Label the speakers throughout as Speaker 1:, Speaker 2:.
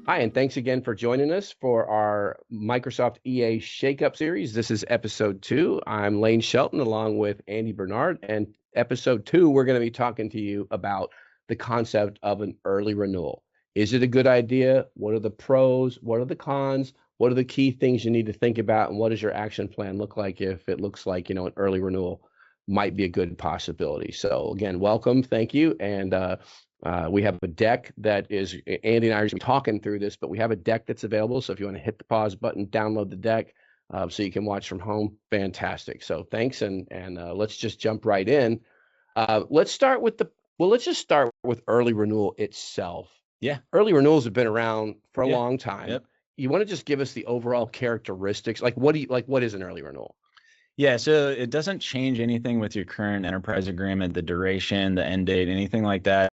Speaker 1: Hi, and thanks again for joining us for our Microsoft EA Shakeup series. This is episode 2. I'm Lane Shelton along with Andy Bernard. And episode 2, we're going to be talking to you about the concept of an early renewal. Is it a good idea? What are the pros? What are the cons? What are the key things you need to think about? And what does your action plan look like if it looks like, an early renewal might be a good possibility? So again, welcome. Thank you. And we have a deck that is, Andy and I are talking through this, but we have a deck that's available. So if you want to hit the pause button, download the deck so you can watch from home, fantastic. So thanks. And let's just jump right in. Let's just start with early renewal itself.
Speaker 2: Yeah.
Speaker 1: Early renewals have been around for a
Speaker 2: Yeah.
Speaker 1: long time.
Speaker 2: Yep.
Speaker 1: You want to just give us the overall characteristics? What is an early renewal?
Speaker 2: Yeah. So it doesn't change anything with your current enterprise agreement, the duration, the end date, anything like that.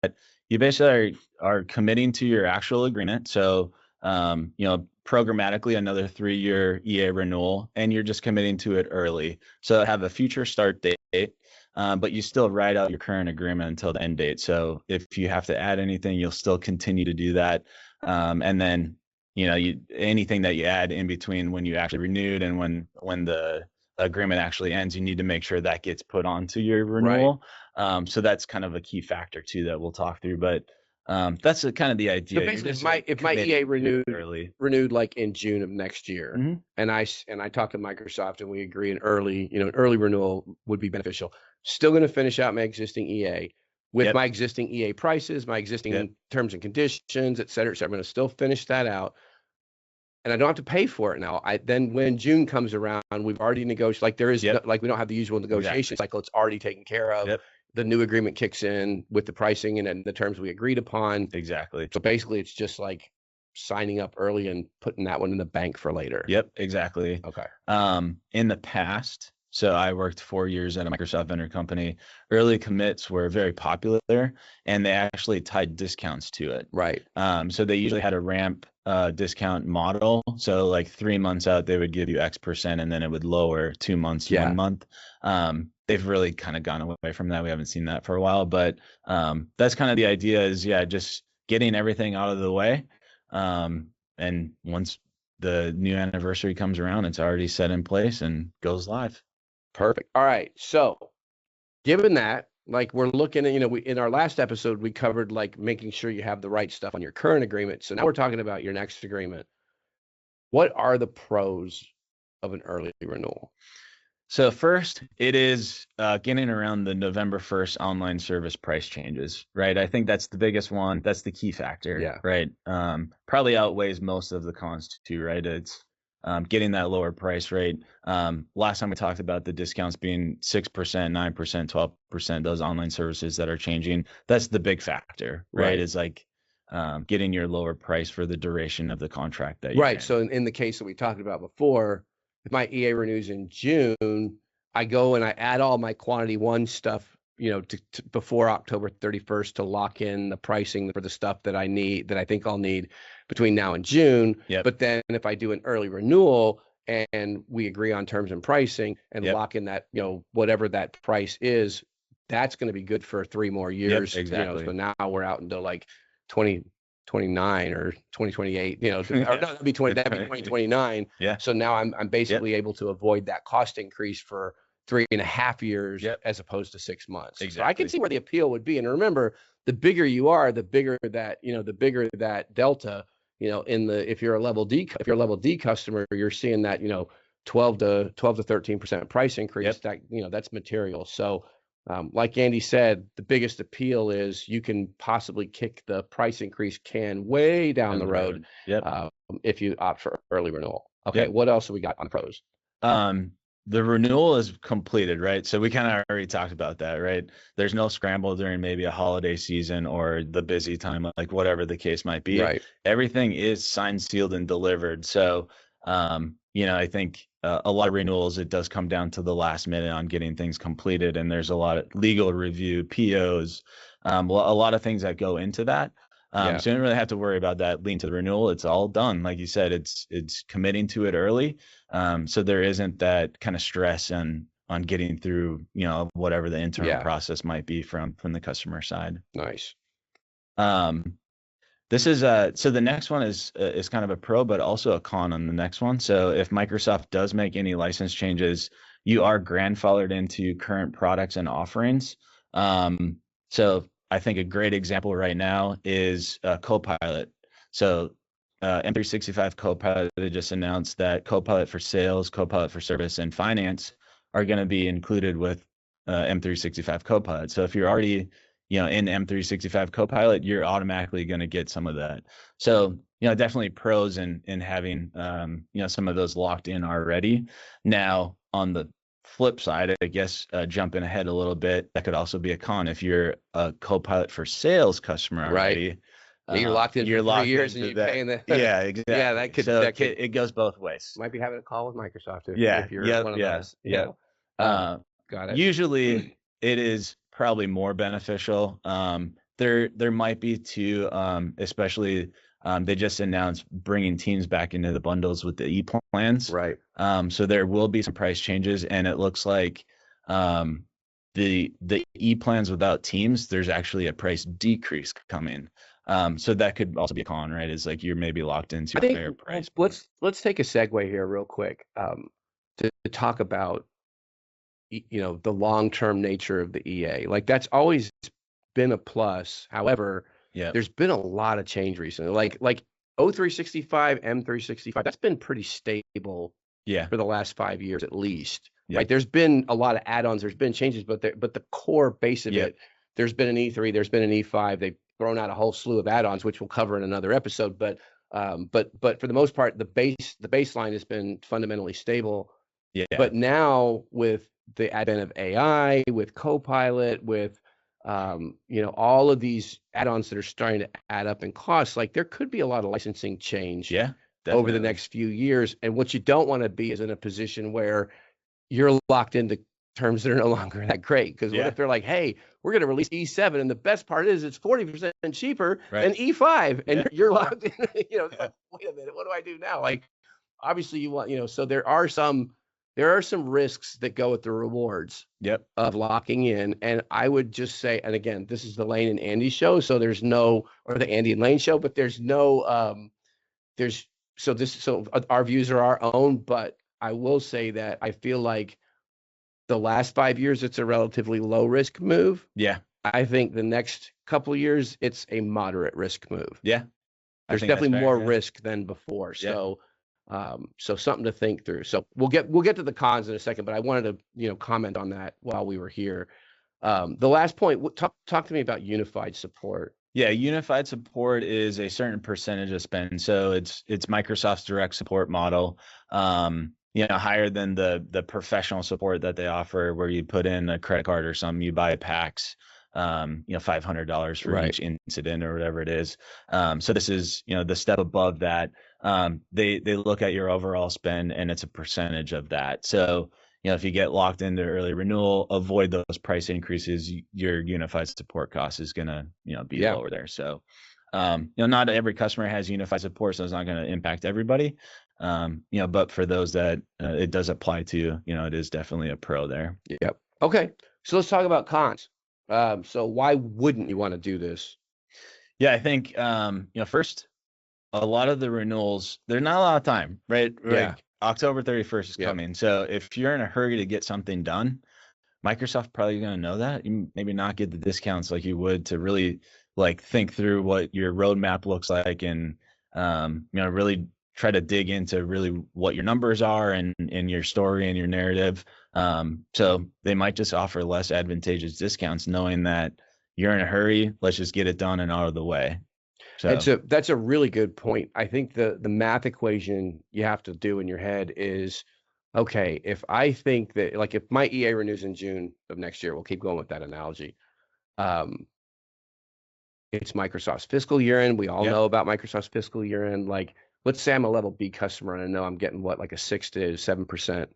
Speaker 2: You basically are committing to your actual agreement. So, programmatically another 3-year EA renewal, and you're just committing to it early. So have a future start date, but you still ride out your current agreement until the end date. So if you have to add anything, you'll still continue to do that. And then, anything that you add in between when you actually renewed and when the agreement actually ends, you need to make sure that gets put onto your renewal. Right. So that's kind of a key factor too that we'll talk through. But that's kind of the idea.
Speaker 1: So basically, if my EA renewed like in June of next year,
Speaker 2: mm-hmm.
Speaker 1: and I talked to Microsoft and we agree an early renewal would be beneficial. Still going to finish out my existing EA with my existing EA prices, my existing terms and conditions, et cetera. So I'm going to still finish that out. And I don't have to pay for it now. Then when June comes around, we've already negotiated. Like there is we don't have the usual negotiation cycle. It's already taken care of.
Speaker 2: Yep.
Speaker 1: The new agreement kicks in with the pricing and the terms we agreed upon.
Speaker 2: Exactly.
Speaker 1: So basically, it's just like signing up early and putting that one in the bank for later.
Speaker 2: Yep. Exactly.
Speaker 1: Okay.
Speaker 2: In the past, so I worked 4 years at a Microsoft vendor company. Early commits were very popular, and they actually tied discounts to it.
Speaker 1: Right.
Speaker 2: So they usually had a ramp discount model. So like 3 months out, they would give you X%, and then it would lower 2 months, 1 month. They've really kind of gone away from that. We haven't seen that for a while, but that's kind of the idea is, just getting everything out of the way. And once the new anniversary comes around, it's already set in place and goes live.
Speaker 1: Perfect. All right. So given that, like we're looking at, in our last episode, we covered like making sure you have the right stuff on your current agreement. So now we're talking about your next agreement. What are the pros of an early renewal?
Speaker 2: So first, it is getting around the November 1st online service price changes, right? I think that's the biggest one. That's the key factor, right? Probably outweighs most of the cons too, right? It's getting that lower price rate. Last time we talked about the discounts being 6%, 9%, 12%, those online services that are changing. That's the big factor, right? Is like getting your lower price for the duration of the contract that you
Speaker 1: Right. So in the case that we talked about before, if my EA renews in June, I go and I add all my quantity one stuff, to before October 31st to lock in the pricing for the stuff that I need, that I think I'll need between now and June. But then if I do an early renewal and we agree on terms and pricing and lock in that, whatever that price is, that's going to be good for 3 more years.
Speaker 2: Exactly.
Speaker 1: So now we're out until like 2029 or 2028, or no, that'd be 2029. So now I'm basically able to avoid that cost increase for 3.5 years as opposed to 6 months.
Speaker 2: Exactly.
Speaker 1: So I can see where the appeal would be. And remember, the bigger you are, the bigger that delta, if you're a level D customer, you're seeing that, 12 to 13% price increase. That, that's material. So like Andy said, the biggest appeal is you can possibly kick the price increase can way down the road if you opt for early renewal. Okay, what else have we got on pros?
Speaker 2: The renewal is completed, right? So we kind of already talked about that, right? There's no scramble during maybe a holiday season or the busy time, like whatever the case might be.
Speaker 1: Right.
Speaker 2: Everything is signed, sealed, and delivered. So, I think a lot of renewals, it does come down to the last minute on getting things completed. And there's a lot of legal review, POs, a lot of things that go into that. So you don't really have to worry about that leading to the renewal. It's all done. Like you said, it's committing to it early. So there isn't that kind of stress on getting through, whatever the internal process might be from the customer side.
Speaker 1: Nice.
Speaker 2: This is so the next one is kind of a pro, but also a con on the next one. So if Microsoft does make any license changes, you are grandfathered into current products and offerings. So I think a great example right now is Copilot. So M365 Copilot, they just announced that Copilot for Sales, Copilot for Service, and Finance are going to be included with M365 Copilot. So if you're already in M365 Copilot, you're automatically going to get some of that. So, definitely pros in having, some of those locked in already. Now, on the flip side, I guess, jumping ahead a little bit, that could also be a con if you're a Copilot for Sales customer already.
Speaker 1: Right. You're locked in for 3 years and you're paying the.
Speaker 2: Yeah, exactly.
Speaker 1: Yeah, that could
Speaker 2: it goes both ways.
Speaker 1: Might be having a call with Microsoft if you're
Speaker 2: Yep,
Speaker 1: one of those.
Speaker 2: Yeah.
Speaker 1: Got it.
Speaker 2: Usually it is probably more beneficial. There might be too, especially they just announced bringing Teams back into the bundles with the E plans.
Speaker 1: Right.
Speaker 2: So there will be some price changes, and it looks like the E plans without Teams, there's actually a price decrease coming. So that could also be a con, right? Is like you're maybe locked into a fair price.
Speaker 1: Let's take a segue here real quick to talk about the long-term nature of the EA. Like that's always been a plus. However, there's been a lot of change recently. Like O365, M365, that's been pretty stable for the last 5 years at least. Right? There's been a lot of add-ons, there's been changes, but the core base of it, there's been an E3, there's been an E5, they've thrown out a whole slew of add-ons, which we'll cover in another episode. But for the most part, the baseline has been fundamentally stable. But now with the advent of AI, with Copilot, with all of these add-ons that are starting to add up in costs, like there could be a lot of licensing change over the next few years. And what you don't want to be is in a position where you're locked into terms that are no longer that great. Because what if they're like, hey, we're going to release E7, and the best part is it's 40% cheaper than E5, and you're locked in. Like, wait a minute, what do I do now? Like, obviously you want, so there are some risks that go with the rewards of locking in. And I would just say, and again, this is the Lane and Andy show, so there's no, or the Andy and Lane show, but there's no, so our views are our own, but I will say that I feel like the last 5 years, it's a relatively low risk move. I think the next couple of years, it's a moderate risk move. There's definitely more risk than before. So something to think through. So we'll get to the cons in a second, but I wanted to comment on that while we were here. The last point, talk to me about unified support.
Speaker 2: Unified support is a certain percentage of spend. So it's Microsoft's direct support model. Higher than the professional support that they offer, where you put in a credit card or something, you buy packs, $500 for each incident or whatever it is. So this is, the step above that. They look at your overall spend, and it's a percentage of that. So, if you get locked into early renewal, avoid those price increases, your unified support cost is going to, be lower there. So, not every customer has unified support, so it's not going to impact everybody. But for those that it does apply to, it is definitely a pro there.
Speaker 1: Okay. So let's talk about cons. So why wouldn't you want to do this?
Speaker 2: I think, first, a lot of the renewals, there's not a lot of time, right? Like October 31st is coming. So if you're in a hurry to get something done, Microsoft probably going to know that. You maybe not get the discounts like you would to really like think through what your roadmap looks like, and really try to dig into really what your numbers are and your story and your narrative. So they might just offer less advantageous discounts, knowing that you're in a hurry. Let's just get it done and out of the way. So
Speaker 1: that's a really good point. I think the math equation you have to do in your head is, okay, if I think that, like, if my EA renews in June of next year, we'll keep going with that analogy. It's Microsoft's fiscal year end. We all know about Microsoft's fiscal year end. Like, let's say I'm a level B customer and I know I'm getting like a 6 to 7%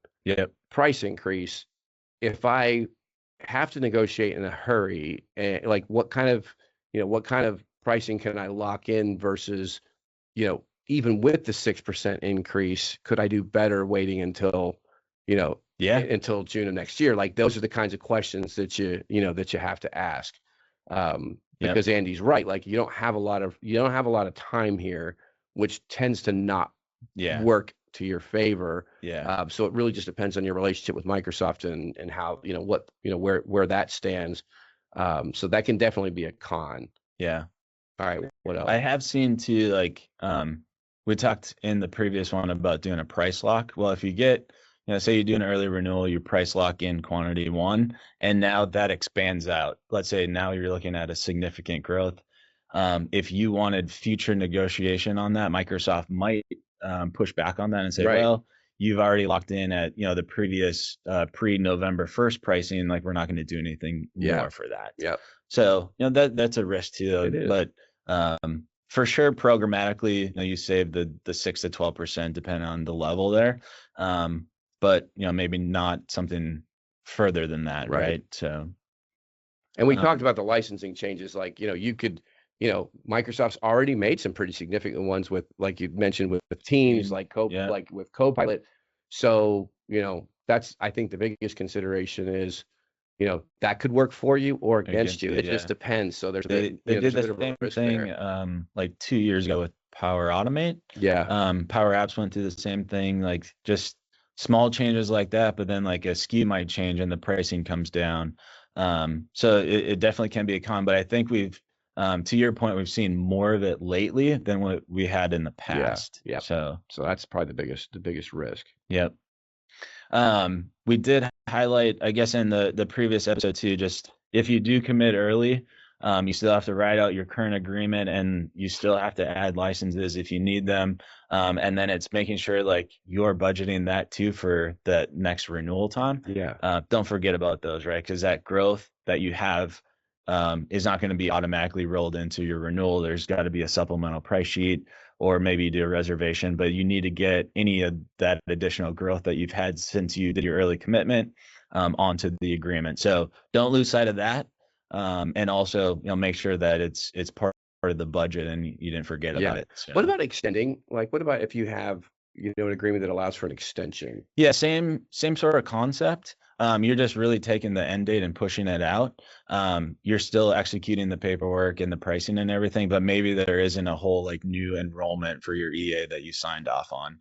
Speaker 1: price increase. If I have to negotiate in a hurry, like what kind of pricing can I lock in versus, even with the 6% increase, could I do better waiting until, until June of next year? Like, those are the kinds of questions that you have to ask.
Speaker 2: Yep.
Speaker 1: Because Andy's right. Like you don't have a lot of time here, which tends to not
Speaker 2: Yeah.
Speaker 1: work to your favor.
Speaker 2: Yeah.
Speaker 1: So it really just depends on your relationship with Microsoft and how, where that stands. So that can definitely be a con.
Speaker 2: Yeah.
Speaker 1: All right, what else?
Speaker 2: I have seen too, like, we talked in the previous one about doing a price lock. Well, if you get, say you do an early renewal, you price lock in quantity one, and now that expands out. Let's say now you're looking at a significant growth. If you wanted future negotiation on that, Microsoft might push back on that and say,
Speaker 1: Right.
Speaker 2: well, you've already locked in at, the previous pre-November 1st pricing, like we're not going to do anything
Speaker 1: Yeah.
Speaker 2: more for that.
Speaker 1: Yep.
Speaker 2: So, that's a risk too,
Speaker 1: It is.
Speaker 2: but for sure, programmatically, you save the 6 to 12% depending on the level there. But maybe not something further than that,
Speaker 1: Right.
Speaker 2: right? So,
Speaker 1: And we talked about the licensing changes, like, you could, Microsoft's already made some pretty significant ones with, like you mentioned, with Teams, like
Speaker 2: yeah,
Speaker 1: like with Copilot. So, that's, I think the biggest consideration is, that could work for you or against you. It just depends. So there's
Speaker 2: they did
Speaker 1: there's a
Speaker 2: the
Speaker 1: bit of a
Speaker 2: same
Speaker 1: risk
Speaker 2: thing
Speaker 1: there.
Speaker 2: like 2 years ago with Power Automate.
Speaker 1: Yeah.
Speaker 2: Power Apps went through the same thing, like just small changes like that, but then like a SKU might change and the pricing comes down. So it definitely can be a con, but I think we've to your point, we've seen more of it lately than what we had in the past.
Speaker 1: Yeah.
Speaker 2: So
Speaker 1: that's probably the biggest risk.
Speaker 2: yep. We did highlight, I guess, in the previous episode too, just if you do commit early, you still have to write out your current agreement and you still have to add licenses if you need them. And then it's making sure like you're budgeting that too for that next renewal time.
Speaker 1: Yeah.
Speaker 2: Don't forget about those, right? Because that growth that you have is not going to be automatically rolled into your renewal. There's got to be a supplemental price sheet, or maybe you do a reservation, but you need to get any of that additional growth that you've had since you did your early commitment onto the agreement. So don't lose sight of that. And also, make sure that it's part of the budget and you didn't forget about it. So.
Speaker 1: What about extending? Like, what about if you have, an agreement that allows for an extension?
Speaker 2: Yeah, same sort of concept. You're just really taking the end date and pushing it out. You're still executing the paperwork and the pricing and everything, but maybe there isn't a whole like new enrollment for your EA that you signed off on.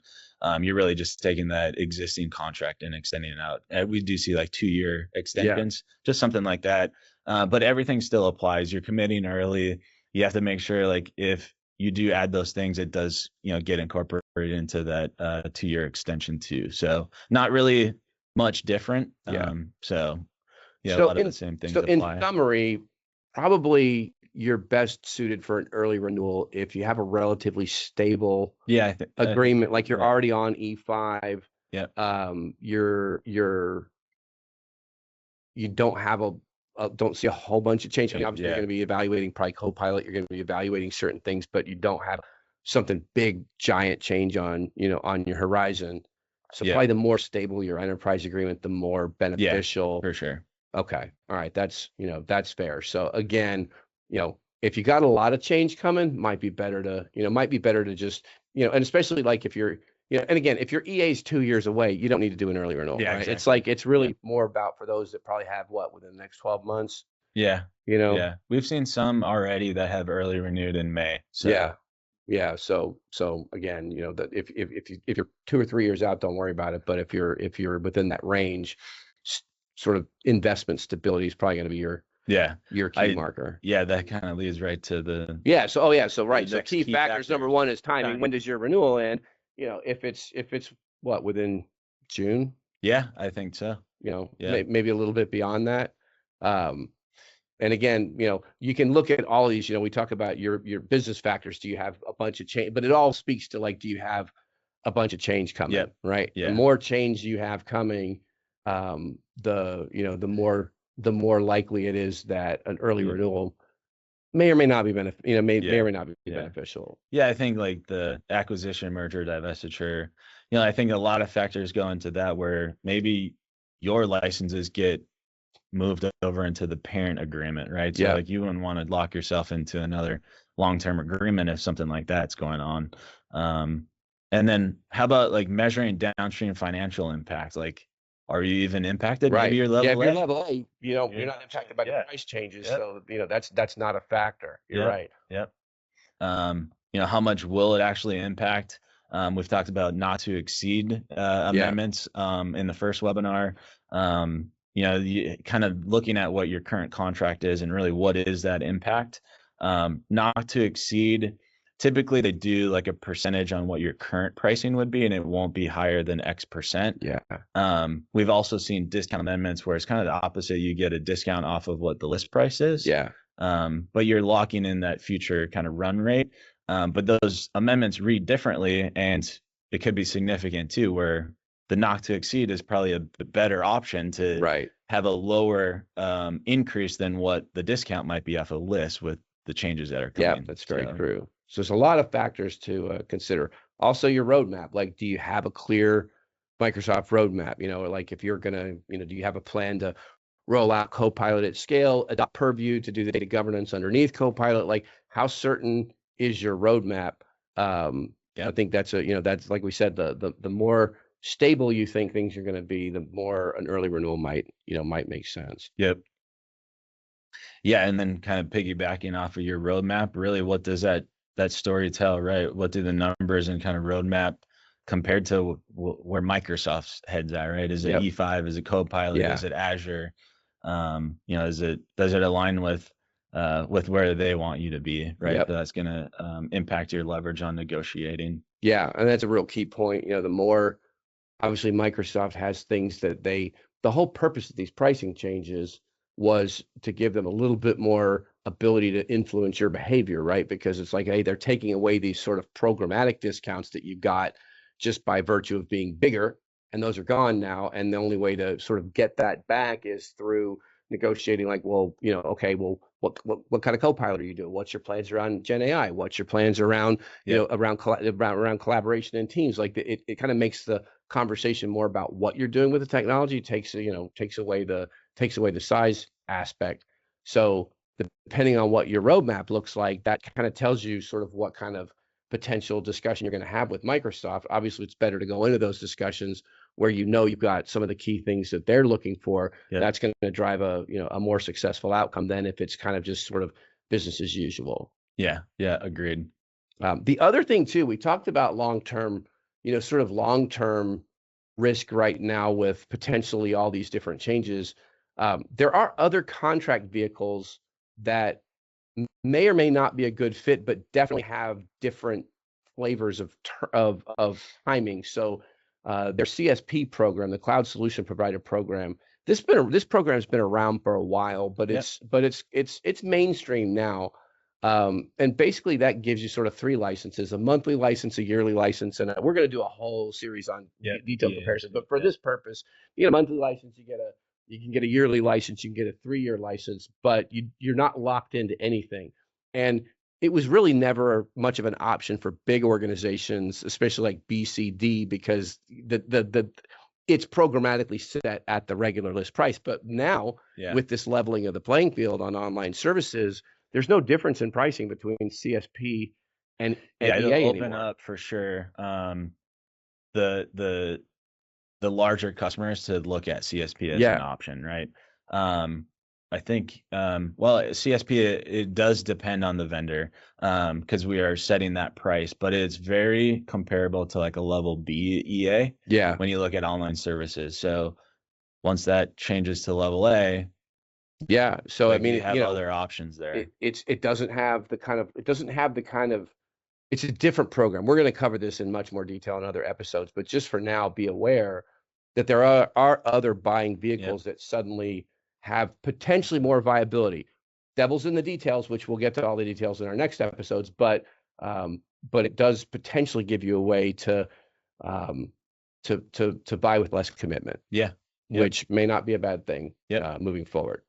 Speaker 2: You're really just taking that existing contract and extending it out. And we do see like 2-year extensions, just something like that. But everything still applies. You're committing early. You have to make sure like if you do add those things, it does, get incorporated into that 2-year extension too. So not really much different. So yeah, a lot of the same things apply.
Speaker 1: In summary, probably you're best suited for an early renewal if you have a relatively stable agreement, like you're already on E5.
Speaker 2: Yeah.
Speaker 1: You don't have don't see a whole bunch of change. I mean, obviously you're going to be evaluating probably Copilot. You're going to be evaluating certain things, but you don't have something big, giant change on, on your horizon. So probably the more stable your enterprise agreement, the more beneficial.
Speaker 2: For sure.
Speaker 1: Okay. All right. That's fair. So again, if you got a lot of change coming, might be better to just, and especially like if you're, and again, if your EA is 2 years away, you don't need to do an early renewal, right? Exactly. It's like, it's really more about for those that probably have within the next 12 months.
Speaker 2: Yeah. Yeah. We've seen some already that have early renewed in May. So.
Speaker 1: Yeah. So again, that if you're 2 or 3 years out, don't worry about it. But if you're within that range, sort of investment stability is probably going to be your key marker.
Speaker 2: Yeah, that kind of leads right to the
Speaker 1: So right. So key factors, number one is timing. When does your renewal end? If it's within June.
Speaker 2: Yeah, I think so.
Speaker 1: Maybe a little bit beyond that. And again, you can look at all these, we talk about your business factors. Do you have a bunch of change? But it all speaks to like, do you have a bunch of change coming? Right. Yeah. The more change you have coming, the more likely it is that an early renewal may or may not be may or may not be beneficial.
Speaker 2: Yeah, I think like the acquisition, merger, divestiture, I think a lot of factors go into that where maybe your licenses get moved over into the parent agreement, right? So like you wouldn't want to lock yourself into another long-term agreement if something like that's going on. And then how about like measuring downstream financial impact? Like are you even impacted? Maybe
Speaker 1: Right.
Speaker 2: you're
Speaker 1: Yeah, if
Speaker 2: level
Speaker 1: you're
Speaker 2: A.
Speaker 1: level A, you're
Speaker 2: You're
Speaker 1: not
Speaker 2: not
Speaker 1: impacted
Speaker 2: changed.
Speaker 1: by the
Speaker 2: Yeah.
Speaker 1: price changes.
Speaker 2: Yep.
Speaker 1: So, that's not a factor. You're
Speaker 2: Yep.
Speaker 1: right.
Speaker 2: Yep. How much will it actually impact? We've talked about not to exceed
Speaker 1: Yeah.
Speaker 2: amendments in the first webinar. You kind of looking at what your current contract is and really what is that impact. Not to exceed. Typically, they do like a percentage on what your current pricing would be, and it won't be higher than X percent.
Speaker 1: Yeah.
Speaker 2: We've also seen discount amendments where it's kind of the opposite. You get a discount off of what the list price is.
Speaker 1: Yeah.
Speaker 2: But you're locking in that future kind of run rate. But those amendments read differently, and it could be significant too, where the not to exceed is probably a better option to
Speaker 1: Right.
Speaker 2: have a lower increase than what the discount might be off a list with the changes that are
Speaker 1: Yeah,
Speaker 2: coming.
Speaker 1: that's very
Speaker 2: So,
Speaker 1: true. So there's a lot of factors to consider. Also, your roadmap. Like, do you have a clear Microsoft roadmap? Like if you're gonna, do you have a plan to roll out Copilot at scale, adopt Purview to do the data governance underneath Copilot? Like, how certain is your roadmap? I think that's like we said, the more stable you think things are going to be, the more an early renewal might make sense.
Speaker 2: yep. Yeah, and then kind of piggybacking off of your roadmap, really, what does that story tell, right? What do the numbers and kind of roadmap compared to where Microsoft's heads at, right? Is it
Speaker 1: Yep.
Speaker 2: E5? Is it Copilot?
Speaker 1: Yeah.
Speaker 2: Is it Azure? Does it align with where they want you to be, right?
Speaker 1: Yep.
Speaker 2: That's going to impact your leverage on negotiating.
Speaker 1: Yeah, and that's a real key point. The more obviously Microsoft has things that the whole purpose of these pricing changes was to give them a little bit more ability to influence your behavior, right? Because it's like, hey, they're taking away these sort of programmatic discounts that you got just by virtue of being bigger, and those are gone now. And the only way to sort of get that back is through negotiating, like, well, okay, well, what kind of Copilot are you doing? What's your plans around Gen AI? What's your plans around, around collaboration in teams? Like it kind of makes the conversation more about what you're doing with the technology. Takes away the size aspect. So depending on what your roadmap looks like, that kind of tells you sort of what kind of potential discussion you're going to have with Microsoft. Obviously, it's better to go into those discussions where you've got some of the key things that they're looking for.
Speaker 2: Yep.
Speaker 1: That's going to drive a more successful outcome than if it's kind of just sort of business as usual.
Speaker 2: Yeah, agreed.
Speaker 1: The other thing too, we talked about long-term risk right now with potentially all these different changes. There are other contract vehicles that may or may not be a good fit, but definitely have different flavors of timing. So their CSP program, the Cloud Solution Provider program, this program's been around for a while, but it's mainstream now. And basically that gives you sort of 3 licenses: a monthly license, a yearly license, and we're going to do a whole series on detailed comparison. But for this purpose, you get a monthly license, you can get a yearly license, you can get a 3-year license, but you're not locked into anything. And it was really never much of an option for big organizations, especially like BCD, because it's programmatically set at the regular list price. But now with this leveling of the playing field on online services, there's no difference in pricing between CSP and
Speaker 2: it'll
Speaker 1: EA
Speaker 2: open
Speaker 1: anymore.
Speaker 2: up for sure. The larger customers to look at CSP as an option, right? I think, CSP, it does depend on the vendor because we are setting that price, but it's very comparable to like a level B EA when you look at online services. So once that changes to level A,
Speaker 1: so
Speaker 2: like, I mean, you have other options there.
Speaker 1: It doesn't have the kind of it's a different program. We're going to cover this in much more detail in other episodes, but just for now, be aware that there are other buying vehicles that suddenly have potentially more viability. Devil's in the details, which we'll get to all the details in our next episodes, but it does potentially give you a way to buy with less commitment. Which may not be a bad thing moving forward.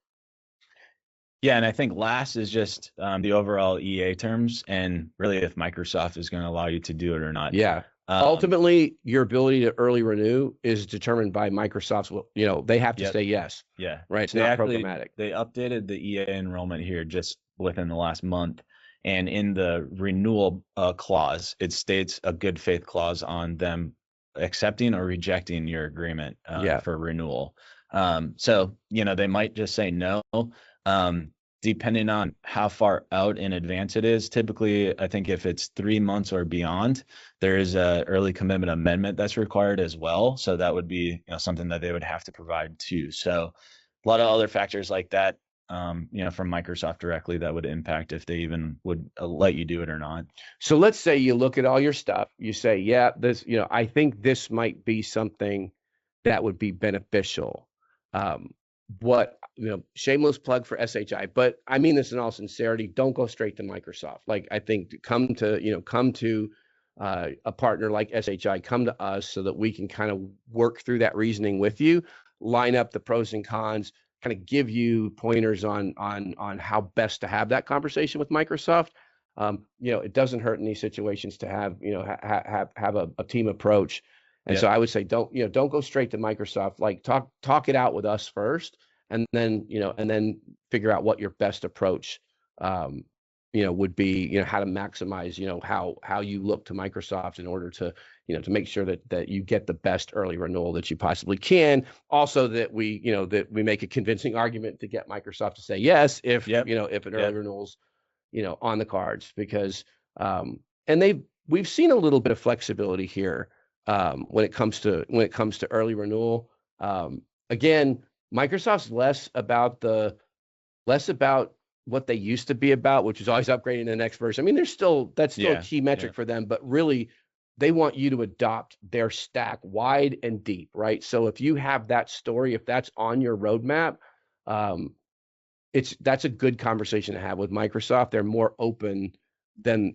Speaker 2: Yeah, and I think last is just the overall EA terms, and really if Microsoft is going to allow you to do it or not.
Speaker 1: Ultimately, your ability to early renew is determined by Microsoft's. They have to say yes. Right. It's not programmatic.
Speaker 2: They updated the EA enrollment here just within the last month, and in the renewal clause, it states a good faith clause on them accepting or rejecting your agreement
Speaker 1: Yeah.
Speaker 2: for renewal. So, they might just say no. Depending on how far out in advance it is, typically, I think if it's 3 months or beyond, there is a early commitment amendment that's required as well. So that would be something that they would have to provide too. So a lot of other factors like that, from Microsoft directly that would impact if they even would let you do it or not.
Speaker 1: So let's say you look at all your stuff, you say, yeah, this, I think this might be something that would be beneficial. What, shameless plug for SHI, but I mean this in all sincerity, don't go straight to Microsoft. Like, I think come to a partner like SHI, come to us so that we can kind of work through that reasoning with you, line up the pros and cons, kind of give you pointers on how best to have that conversation with Microsoft. It doesn't hurt in these situations to have have a team approach. And so I would say don't go straight to Microsoft. Like talk it out with us first, and then figure out what your best approach would be, how to maximize, how you look to Microsoft in order to, to make sure that you get the best early renewal that you possibly can. Also that we make a convincing argument to get Microsoft to say yes if if an early renewal's on the cards, because and we've seen a little bit of flexibility here when it comes to early renewal. Again, Microsoft's less about what they used to be about, which is always upgrading the next version. I mean, that's still a key metric for them, but really they want you to adopt their stack wide and deep, right? So if you have that story, if that's on your roadmap, that's a good conversation to have with Microsoft. They're more open than,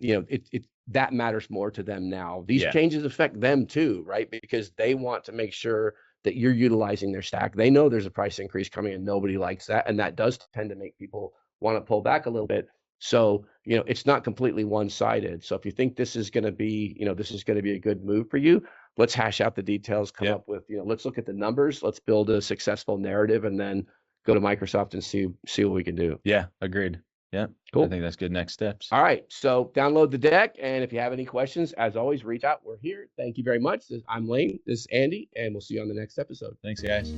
Speaker 1: that matters more to them now. These changes affect them too, right? Because they want to make sure that you're utilizing their stack. They know there's a price increase coming and nobody likes that. And that does tend to make people want to pull back a little bit. So, it's not completely one-sided. So if you think this is going to be, a good move for you, let's hash out the details, come up with, let's look at the numbers, let's build a successful narrative, and then go to Microsoft and see what we can do.
Speaker 2: Yeah, agreed. Yeah, cool. I think that's good next steps.
Speaker 1: All right, so download the deck, and if you have any questions, as always, reach out. We're here. Thank you very much. I'm Lane. This is Andy, and we'll see you on the next episode.
Speaker 2: Thanks, guys.